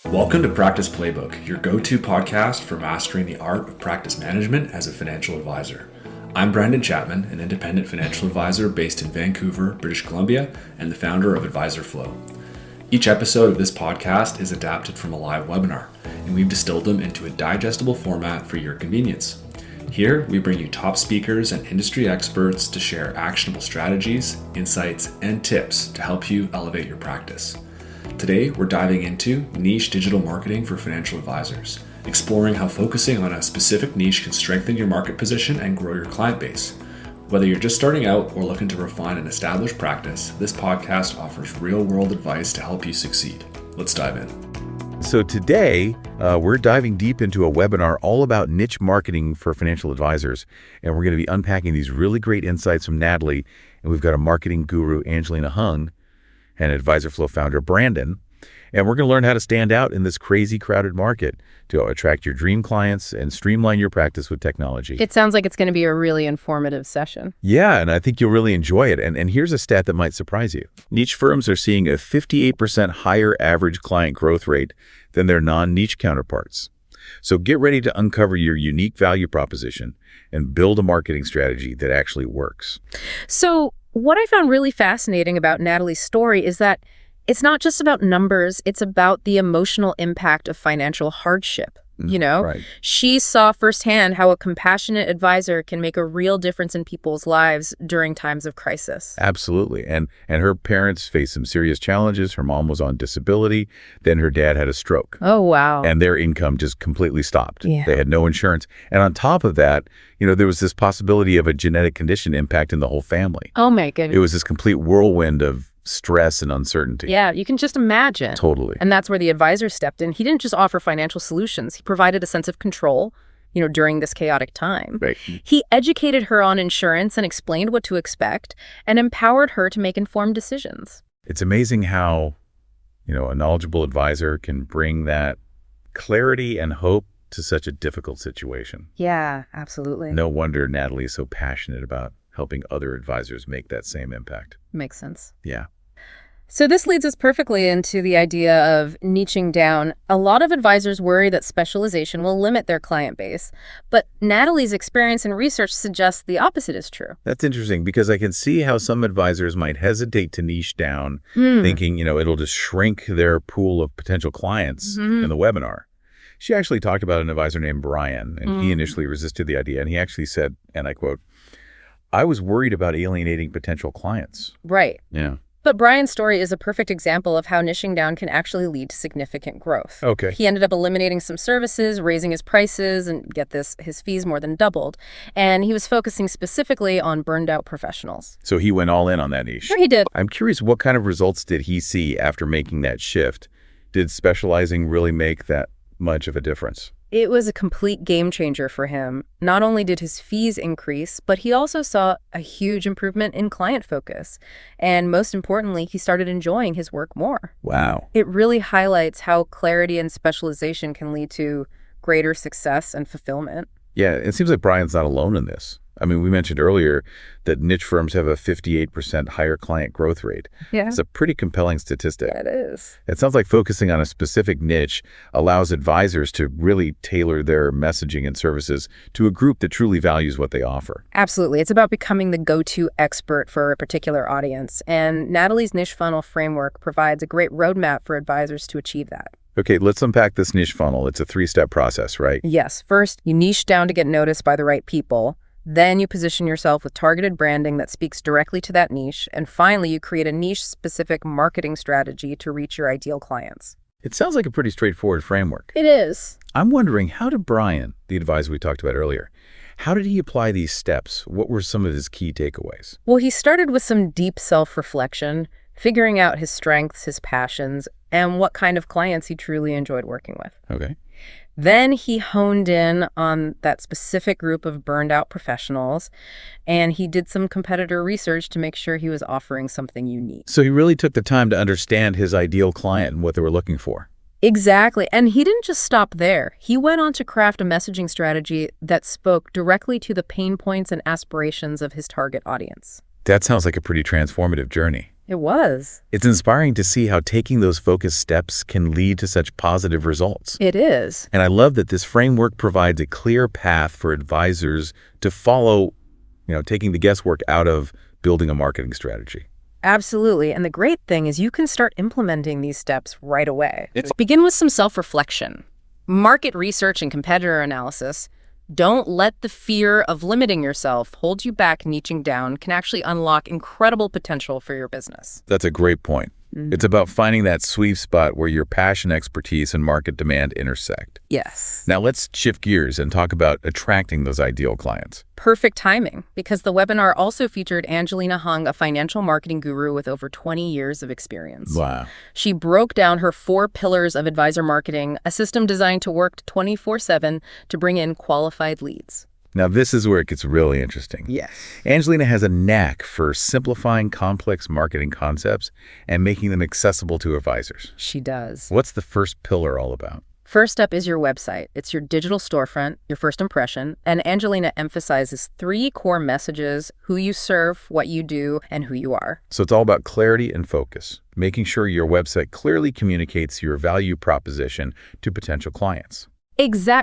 Welcome to Practice Playbook, your go-to podcast for mastering the art of practice management as a financial advisor. I'm Brandon Chapman, an independent financial advisor based in Vancouver, British Columbia, and the founder of AdvisorFlow. Each episode of this podcast is adapted from a live webinar, and we've distilled them into a digestible format for your convenience. Here, we bring you top speakers and industry experts to share actionable strategies, insights, and tips to help you elevate your practice. Today, we're diving into niche digital marketing for financial advisors, exploring how focusing on a specific niche can strengthen your market position and grow your client base. Whether you're just starting out or looking to refine an established practice, this podcast offers real-world advice to help you succeed. Let's dive in. So today, we're diving deep into a webinar all about niche marketing for financial advisors, and we're going to be unpacking these really great insights from Natalie, and we've got a marketing guru, Angelina Hung, and AdvisorFlow founder, Brandon. And we're going to learn how to stand out in this crazy crowded market to attract your dream clients and streamline your practice with technology. It sounds like it's going to be a really informative session. Yeah, and I think you'll really enjoy it. And here's a stat that might surprise you. Niche firms are seeing a 58% higher average client growth rate than their non-niche counterparts. So get ready to uncover your unique value proposition and build a marketing strategy that actually works. So what I found really fascinating about Natalie's story is that it's not just about numbers, it's about the emotional impact of financial hardship. Right. She saw firsthand how a compassionate advisor can make a real difference in people's lives during times of crisis. Absolutely. And her parents faced some serious challenges. Her mom was on disability. Then her dad had a stroke. Oh, wow. And their income just completely stopped. Yeah. They had no insurance. And on top of that, there was this possibility of a genetic condition impacting the whole family. Oh, my goodness. It was this complete whirlwind of stress and uncertainty. Yeah, you can just imagine. Totally. And that's where the advisor stepped in. He didn't just offer financial solutions. He provided a sense of control, during this chaotic time. Right. He educated her on insurance and explained what to expect and empowered her to make informed decisions. It's amazing how, a knowledgeable advisor can bring that clarity and hope to such a difficult situation. Yeah, absolutely. No wonder Natalie is so passionate about helping other advisors make that same impact. Makes sense. Yeah. So this leads us perfectly into the idea of niching down. A lot of advisors worry that specialization will limit their client base, but Natalie's experience and research suggests the opposite is true. That's interesting because I can see how some advisors might hesitate to niche down, thinking, it'll just shrink their pool of potential clients in the webinar. She actually talked about an advisor named Brian, and he initially resisted the idea, and he actually said, and I quote, "I was worried about alienating potential clients." Right. Yeah. But Brian's story is a perfect example of how niching down can actually lead to significant growth. Okay. He ended up eliminating some services, raising his prices, and get this, his fees more than doubled. And he was focusing specifically on burned out professionals. So he went all in on that niche. Sure he did. I'm curious, what kind of results did he see after making that shift? Did specializing really make that much of a difference? It was a complete game changer for him. Not only did his fees increase, but he also saw a huge improvement in client focus. And most importantly, he started enjoying his work more. Wow. It really highlights how clarity and specialization can lead to greater success and fulfillment. Yeah, it seems like Brian's not alone in this. I mean, we mentioned earlier that niche firms have a 58% higher client growth rate. Yeah. It's a pretty compelling statistic. It is. It sounds like focusing on a specific niche allows advisors to really tailor their messaging and services to a group that truly values what they offer. Absolutely. It's about becoming the go-to expert for a particular audience. And Natalie's niche funnel framework provides a great roadmap for advisors to achieve that. Okay, let's unpack this niche funnel. It's a 3-step process, right? Yes. First, you niche down to get noticed by the right people. Then you position yourself with targeted branding that speaks directly to that niche. And finally, you create a niche-specific marketing strategy to reach your ideal clients. It sounds like a pretty straightforward framework. It is. I'm wondering, how did Brian, the advisor we talked about earlier, how did he apply these steps? What were some of his key takeaways? Well, he started with some deep self-reflection, figuring out his strengths, his passions, and what kind of clients he truly enjoyed working with. Okay. Then he honed in on that specific group of burned out professionals, and he did some competitor research to make sure he was offering something unique. So he really took the time to understand his ideal client and what they were looking for. Exactly. And he didn't just stop there. He went on to craft a messaging strategy that spoke directly to the pain points and aspirations of his target audience. That sounds like a pretty transformative journey. It was. It's inspiring to see how taking those focused steps can lead to such positive results. It is. And I love that this framework provides a clear path for advisors to follow, taking the guesswork out of building a marketing strategy. Absolutely. And the great thing is you can start implementing these steps right away. Begin with some self-reflection, market research and competitor analysis. Don't let the fear of limiting yourself hold you back. Niching down can actually unlock incredible potential for your business. That's a great point. It's about finding that sweet spot where your passion, expertise, and market demand intersect. Yes. Now let's shift gears and talk about attracting those ideal clients. Perfect timing, because the webinar also featured Angelina Hung, a financial marketing guru with over 20 years of experience. Wow. She broke down her 4 pillars of advisor marketing, a system designed to work 24/7 to bring in qualified leads. Now this is where it gets really interesting. Yes. Angelina has a knack for simplifying complex marketing concepts and making them accessible to advisors. She does. What's the first pillar all about? First up is your website. It's your digital storefront, your first impression, and Angelina emphasizes 3 core messages: who you serve, what you do, and who you are. So it's all about clarity and focus, making sure your website clearly communicates your value proposition to potential clients.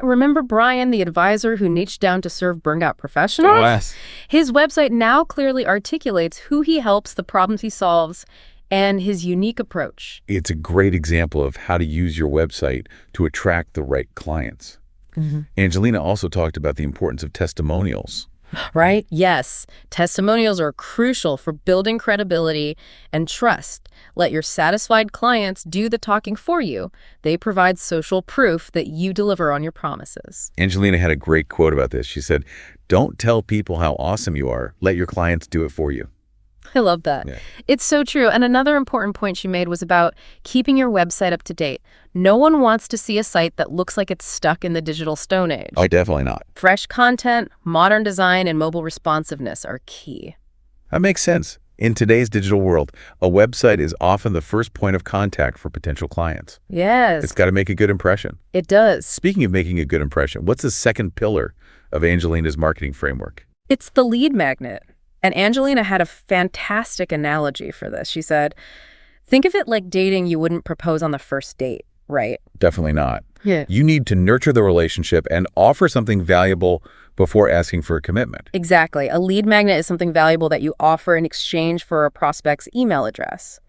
Remember Brian, the advisor who niched down to serve burned-out professionals? Yes. His website now clearly articulates who he helps, the problems he solves, and his unique approach. It's a great example of how to use your website to attract the right clients. Angelina also talked about the importance of testimonials. Right? Yes. Testimonials are crucial for building credibility and trust. Let your satisfied clients do the talking for you. They provide social proof that you deliver on your promises. Angelina had a great quote about this. She said, "Don't tell people how awesome you are. Let your clients do it for you." I love that. Yeah. It's so true. And another important point she made was about keeping your website up to date. No one wants to see a site that looks like it's stuck in the digital Stone Age. Oh, definitely not. Fresh content, modern design, and mobile responsiveness are key. That makes sense. In today's digital world, a website is often the first point of contact for potential clients. Yes, It's got to make a good impression. it does. Speaking of making a good impression, what's the second pillar of Angelina's marketing framework? It's the lead magnet. And Angelina had a fantastic analogy for this. She said, think of it like dating you wouldn't propose on the first date, right? Definitely not. Yeah. You need to nurture the relationship and offer something valuable before asking for a commitment. Exactly. A lead magnet is something valuable that you offer in exchange for a prospect's email address.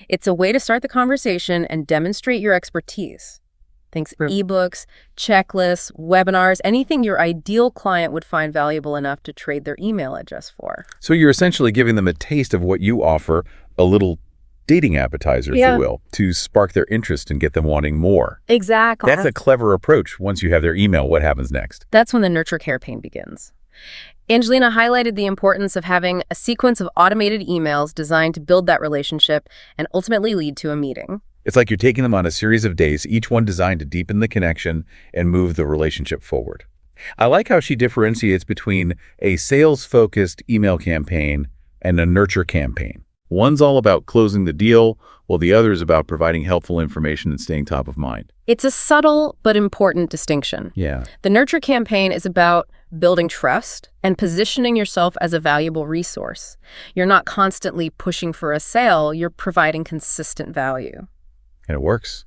It's a way to start the conversation and demonstrate your expertise. Think ebooks, checklists, webinars, anything your ideal client would find valuable enough to trade their email address for. So you're essentially giving them a taste of what you offer, a little dating appetizer, if you will, to spark their interest and get them wanting more. Exactly. That's a clever approach. Once you have their email, what happens next? That's when the nurture campaign begins. Angelina highlighted the importance of having a sequence of automated emails designed to build that relationship and ultimately lead to a meeting. It's like you're taking them on a series of days, each one designed to deepen the connection and move the relationship forward. I like how she differentiates between a sales-focused email campaign and a nurture campaign. One's all about closing the deal, while the other is about providing helpful information and staying top of mind. It's a subtle but important distinction. Yeah. The nurture campaign is about building trust and positioning yourself as a valuable resource. You're not constantly pushing for a sale, you're providing consistent value. And it works.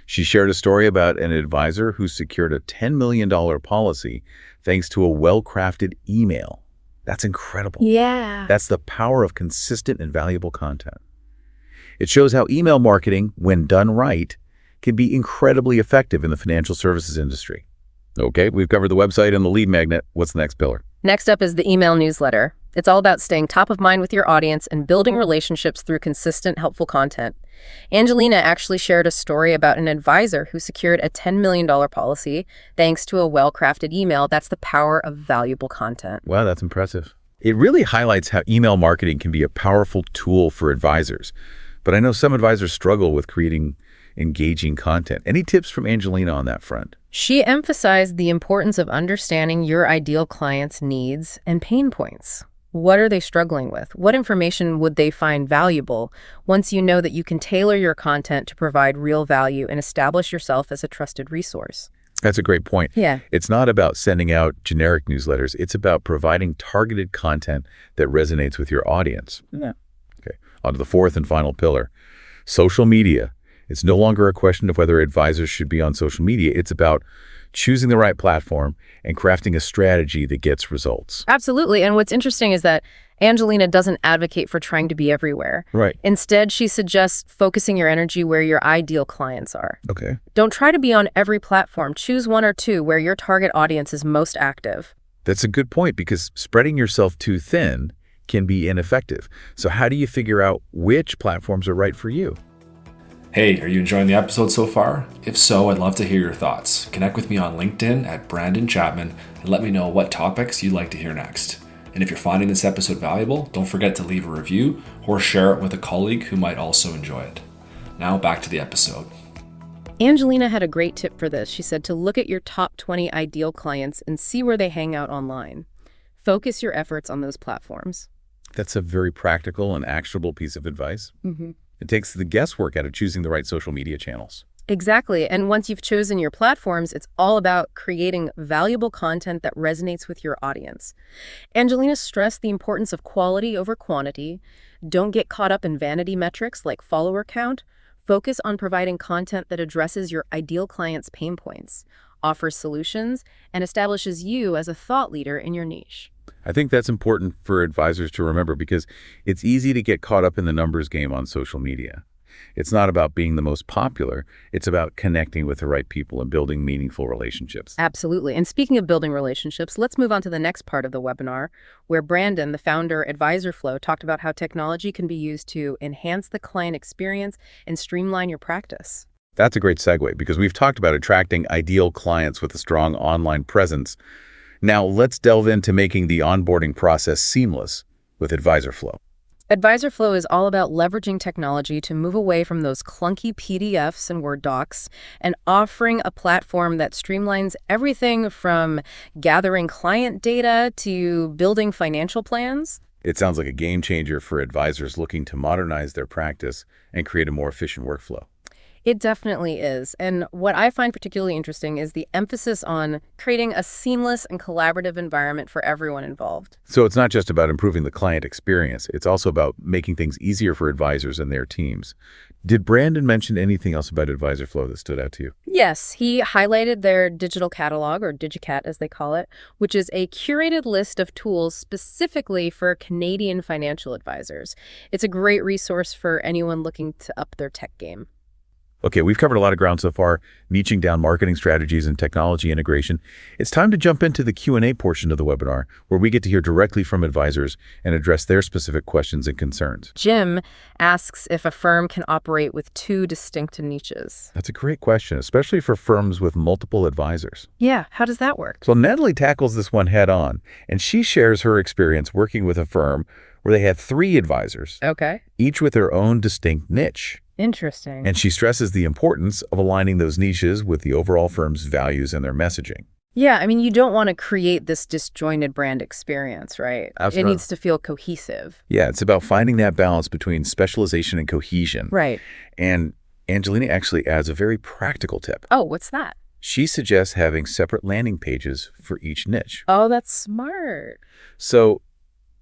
She shared a story about an advisor who secured a $10 million policy thanks to a well-crafted email. That's incredible. Yeah. That's the power of consistent and valuable content. It shows how email marketing, when done right, can be incredibly effective in the financial services industry. Okay, we've covered the website and the lead magnet. What's the next pillar? Next up is the email newsletter. It's all about staying top of mind with your audience and building relationships through consistent, helpful content. Angelina actually shared a story about an advisor who secured a $10 million policy thanks to a well-crafted email. That's the power of valuable content. Wow, that's impressive. It really highlights how email marketing can be a powerful tool for advisors. But I know some advisors struggle with creating engaging content. Any tips from Angelina on that front? She emphasized the importance of understanding your ideal client's needs and pain points. What are they struggling with? What information would they find valuable once you know that you can tailor your content to provide real value and establish yourself as a trusted resource? That's a great point. Yeah. It's not about sending out generic newsletters. It's about providing targeted content that resonates with your audience. Yeah. Okay. On to the fourth and final pillar, social media. It's no longer a question of whether advisors should be on social media. It's about choosing the right platform and crafting a strategy that gets results. Absolutely. And what's interesting is that Angelina doesn't advocate for trying to be everywhere. Right. Instead, she suggests focusing your energy where your ideal clients are. Okay. Don't try to be on every platform. Choose one or two where your target audience is most active. That's a good point, because spreading yourself too thin can be ineffective. So how do you figure out which platforms are right for you? Hey, are you enjoying the episode so far? If so, I'd love to hear your thoughts. Connect with me on LinkedIn at Brandon Chapman and let me know what topics you'd like to hear next. And if you're finding this episode valuable, don't forget to leave a review or share it with a colleague who might also enjoy it. Now back to the episode. Angelina had a great tip for this. She said to look at your top 20 ideal clients and see where they hang out online. Focus your efforts on those platforms. That's a very practical and actionable piece of advice. Mm-hmm. It takes the guesswork out of choosing the right social media channels. Exactly. And once you've chosen your platforms, it's all about creating valuable content that resonates with your audience. Angelina stressed the importance of quality over quantity. Don't get caught up in vanity metrics like follower count. Focus on providing content that addresses your ideal client's pain points, offers solutions, and establishes you as a thought leader in your niche. I think that's important for advisors to remember, because it's easy to get caught up in the numbers game on social media. It's not about being the most popular. It's about connecting with the right people and building meaningful relationships. Absolutely. And speaking of building relationships, let's move on to the next part of the webinar, where Brandon, the founder of AdvisorFlow, talked about how technology can be used to enhance the client experience and streamline your practice. That's a great segue, because we've talked about attracting ideal clients with a strong online presence. Now let's delve into making the onboarding process seamless with AdvisorFlow. AdvisorFlow is all about leveraging technology to move away from those clunky PDFs and Word docs and offering a platform that streamlines everything from gathering client data to building financial plans. It sounds like a game changer for advisors looking to modernize their practice and create a more efficient workflow. It definitely is. And what I find particularly interesting is the emphasis on creating a seamless and collaborative environment for everyone involved. So it's not just about improving the client experience. It's also about making things easier for advisors and their teams. Did Brandon mention anything else about AdvisorFlow that stood out to you? Yes, he highlighted their digital catalog, or DigiCat as they call it, which is a curated list of tools specifically for Canadian financial advisors. It's a great resource for anyone looking to up their tech game. Okay, we've covered a lot of ground so far, niching down marketing strategies and technology integration. It's time to jump into the Q&A portion of the webinar, where we get to hear directly from advisors and address their specific questions and concerns. Jim asks if a firm can operate with two distinct niches. That's a great question, especially for firms with multiple advisors. Yeah, how does that work? So Natalie tackles this one head on, and she shares her experience working with a firm where they had 3 advisors, Okay. each with their own distinct niche. Interesting. And she stresses the importance of aligning those niches with the overall firm's values and their messaging. Yeah, I mean, you don't want to create this disjointed brand experience, right? Absolutely. It needs to feel cohesive. Yeah, it's about finding that balance between specialization and cohesion. Right. And Angelina actually adds a very practical tip. Oh, what's that? She suggests having separate landing pages for each niche. Oh, that's smart. So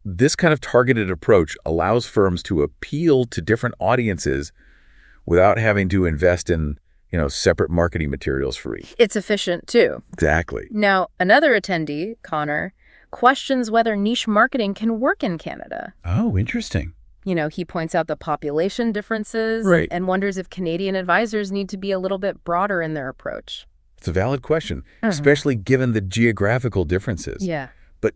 this kind of targeted approach allows firms to appeal to different audiences without having to invest in, separate marketing materials for each. It's efficient, too. Exactly. Now, another attendee, Connor, questions whether niche marketing can work in Canada. Oh, interesting. He points out the population differences Right. and wonders if Canadian advisors need to be a little bit broader in their approach. It's a valid question, especially given the geographical differences. Yeah. But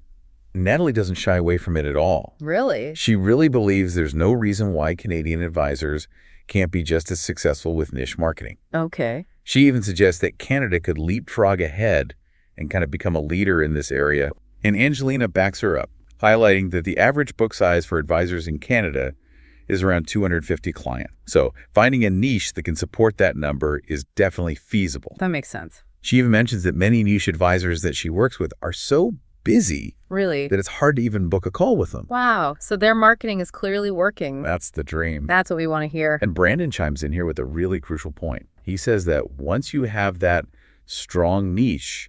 Natalie doesn't shy away from it at all. Really? She really believes there's no reason why Canadian advisors can't be just as successful with niche marketing. Okay. She even suggests that Canada could leapfrog ahead and kind of become a leader in this area. And Angelina backs her up, highlighting that the average book size for advisors in Canada is around 250 clients. So finding a niche that can support that number is definitely feasible. That makes sense. She even mentions that many niche advisors that she works with are so busy Really? that it's hard to even book a call with them. Wow. So their marketing is clearly working. That's the dream. That's what we want to hear. And Brandon chimes in here with a really crucial point. He says that once you have that strong niche,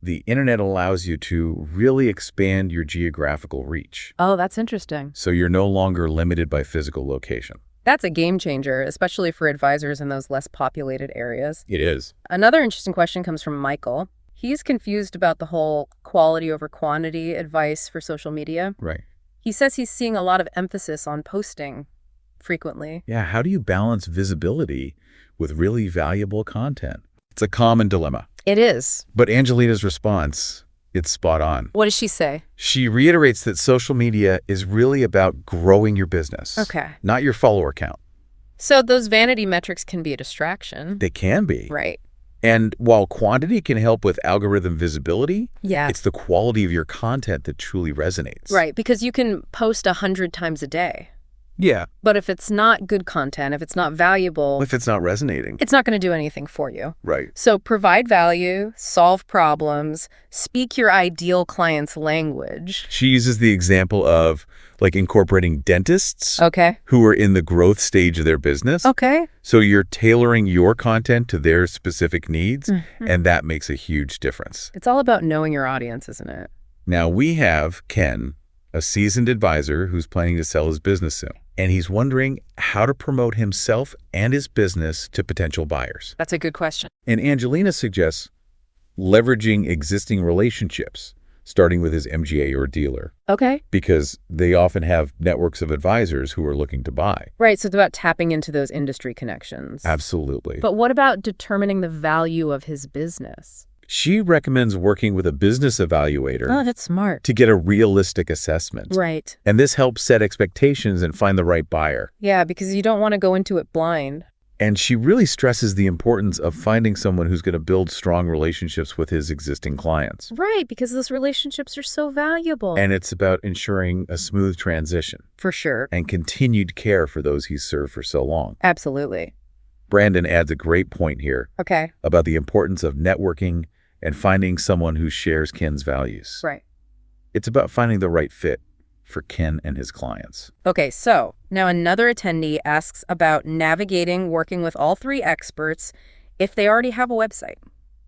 the internet allows you to really expand your geographical reach. Oh, that's interesting. So you're no longer limited by physical location. That's a game changer, especially for advisors in those less populated areas. It is. Another interesting question comes from Michael. He's confused about the whole quality over quantity advice for social media. Right. He says he's seeing a lot of emphasis on posting frequently. Yeah, how do you balance visibility with really valuable content? It's a common dilemma. It is. But Angelina's response, it's spot on. What does she say? She reiterates that social media is really about growing your business. Okay. Not your follower count. So those vanity metrics can be a distraction. They can be. Right. And while quantity can help with algorithm visibility, Yeah. it's the quality of your content that truly resonates. Right, because you can post 100 times a day. Yeah. But if it's not good content, if it's not valuable, If it's not resonating. it's not going to do anything for you. Right. So provide value, solve problems, speak your ideal client's language. She uses the example of like incorporating dentists Okay. who are in the growth stage of their business. Okay. So you're tailoring your content to their specific needs, and that makes a huge difference. It's all about knowing your audience, isn't it? Now, we have Ken, a seasoned advisor who's planning to sell his business soon, and he's wondering how to promote himself and his business to potential buyers. That's a good question. And Angelina suggests leveraging existing relationships, starting with his MGA or dealer, Okay. because they often have networks of advisors who are looking to buy. Right, so it's about tapping into those industry connections. Absolutely. But what about determining the value of his business? She recommends working with a business evaluator Oh, that's smart. to get a realistic assessment. Right. And this helps set expectations and find the right buyer. Yeah, because you don't want to go into it blind. And she really stresses the importance of finding someone who's going to build strong relationships with his existing clients. Right, because those relationships are so valuable. And it's about ensuring a smooth transition For sure. and continued care for those he's served for so long. Absolutely. Brandon adds a great point here Okay. about the importance of networking and finding someone who shares Ken's values. Right. It's about finding the right fit for Ken and his clients. Okay, so now another attendee asks about navigating working with all three experts if they already have a website.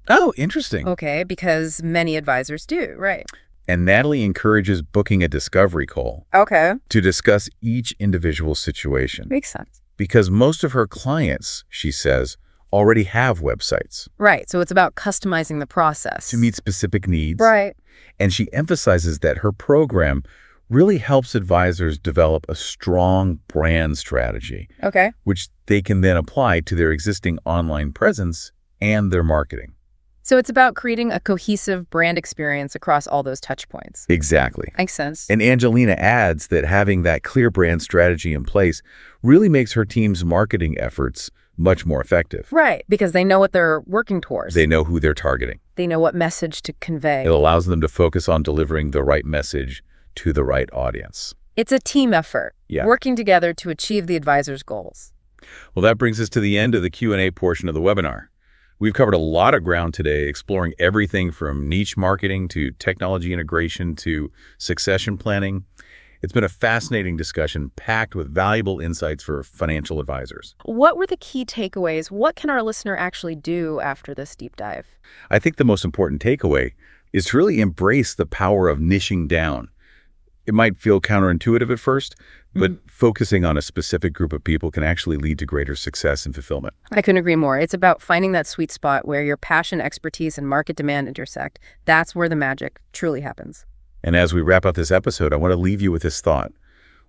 Oh, interesting. Okay, because many advisors do, right? And Natalie encourages booking a discovery call Okay. to discuss each individual situation. Makes sense. Because most of her clients, she says, already have websites Right, so it's about customizing the process. to meet specific needs. Right. And she emphasizes that her program really helps advisors develop a strong brand strategy, Okay. which they can then apply to their existing online presence and their marketing. So it's about creating a cohesive brand experience across all those touch points. Exactly. Makes sense. And Angelina adds that having that clear brand strategy in place really makes her team's marketing efforts much more effective. Right, because they know what they're working towards. They know who they're targeting. They know what message to convey. It allows them to focus on delivering the right message to the right audience. It's a team effort, Yeah. working together to achieve the advisor's goals. Well, that brings us to the end of the Q&A portion of the webinar. We've covered a lot of ground today, exploring everything from niche marketing to technology integration to succession planning. It's been a fascinating discussion packed with valuable insights for financial advisors. What were the key takeaways? What can our listener actually do after this deep dive? I think the most important takeaway is to really embrace the power of niching down. It might feel counterintuitive at first, but focusing on a specific group of people can actually lead to greater success and fulfillment. I couldn't agree more. It's about finding that sweet spot where your passion, expertise, and market demand intersect. That's where the magic truly happens. And as we wrap up this episode, I want to leave you with this thought.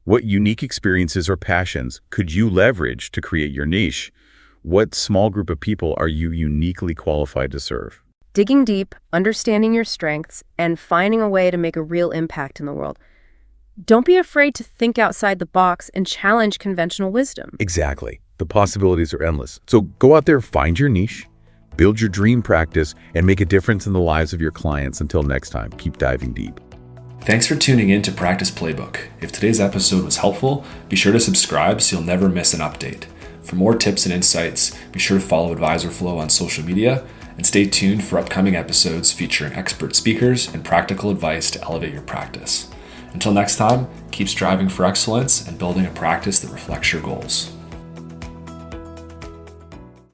What unique experiences or passions could you leverage to create your niche? What small group of people are you uniquely qualified to serve? Digging deep, understanding your strengths, and finding a way to make a real impact in the world. Don't be afraid to think outside the box and challenge conventional wisdom. Exactly. The possibilities are endless. So go out there, find your niche, build your dream practice, and make a difference in the lives of your clients. Until next time, keep diving deep. Thanks for tuning in to Practice Playbook. If today's episode was helpful, be sure to subscribe so you'll never miss an update. For more tips and insights, be sure to follow AdvisorFlow on social media and stay tuned for upcoming episodes featuring expert speakers and practical advice to elevate your practice. Until next time, keep striving for excellence and building a practice that reflects your goals.